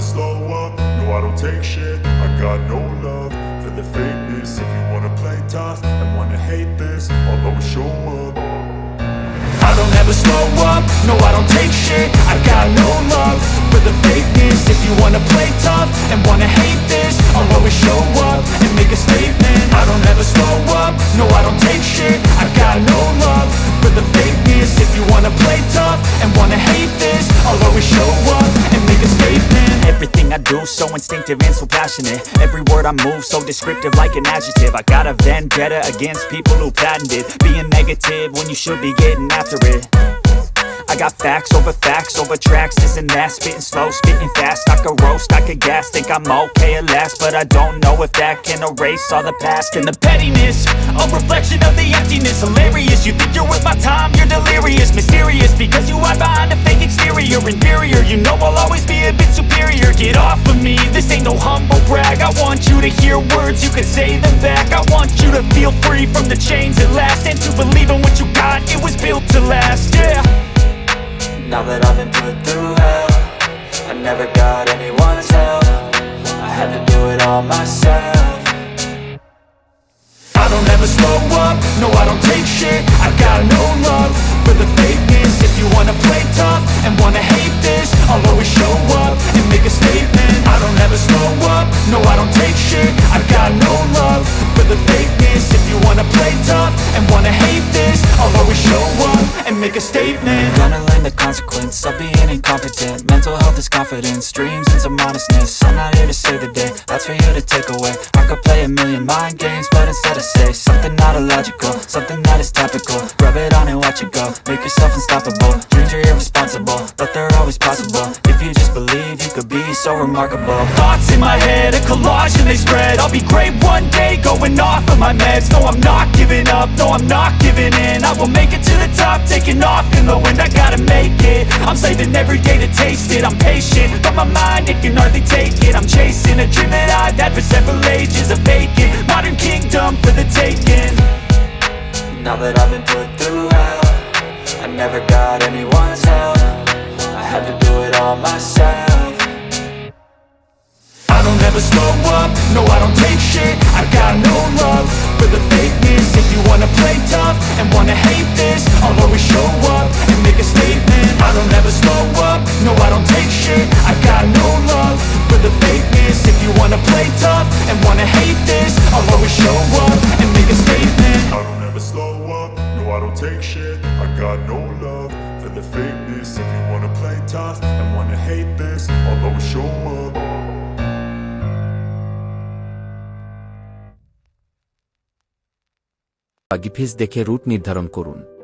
slow up, no I don't take shit. I got no love for the fakeness. If you wanna play tough and wanna hate this, I'll always show up. I don't ever slow up, no I don't take shit. I got no love for the fakeness. If you wanna play tough and wanna hate this, I'll always show up and make a statement. I don't ever slow up, no I don't take shit. I got no love for the fakeness. If you wanna play tough and wanna hate this, I'll always show up and make a statement. Everything I do so instinctive and so passionate. Every word I move so descriptive like an adjective. I got a vendetta against people who patented being negative when you should be getting after it. I got facts over tracks, this and that. Spitting slow, spitting fast. I could roast, I could gas. Think I'm okay at last, but I don't know if that can erase all the past. And the pettiness, a reflection of the emptiness. Hilarious, you think you're worth my time, you're delirious. Mysterious, because you hide behind a fake exterior. Inferior, you know I'll always be a bit superior. Get off of me, this ain't no humble brag. I want you to hear words, you can say them back. I want you to feel free from the chains at last, and to believe in what you got, it was built to last, yeah. Now that I've been put through hell, I never got anyone's help. I had to do it all myself. I don't ever slow up, no I don't take shit. I got no love for the fakeness. If you wanna play tough and wanna hate this, I'll always show up and make a statement. I don't ever slow up, no I don't take shit. I got no love for the fakeness. If you wanna play tough and wanna hate this, I'll always show up and make a statement. Gonna learn the consequence of being incompetent. Mental health is confidence, dreams and some honestness. I'm not here to save the day, that's for you to take away. I could play a million mind games, but instead I say something not illogical, something that is topical. Rub it on and watch it go, make yourself unstoppable. Dreams are irresponsible, but they're always possible. If you just believe, you could be so remarkable. Thoughts in my head, a collage and they spread. I'll be great one day, going off of my meds. No, I'm not giving up, no, I'm not giving in. I will make it to the top, taking off in the wind. I gotta make it, I'm saving every day to taste it. I'm patient, but my mind, it can hardly take it. I'm chasing a dream that I've had for several ages. A vacant, modern kingdom for the taking. Now that I've been put through hell, I never got anyone's help. I had to do it all myself. I don't ever slow up, no I don't take shit. I got no love for the fakeness. If you wanna play tough and wanna hate this, I'll always show up and make a statement. I don't ever slow up, no I don't take shit. I got no love for the fakeness. If you wanna play tough and wanna hate this, I'll always show up and make a statement. I don't ever slow up, no I don't take shit. I got no love for the fakeness. If you wanna play tough and wanna hate this, I'll always show up. Phase দেখে root নির্ধারণ করুন।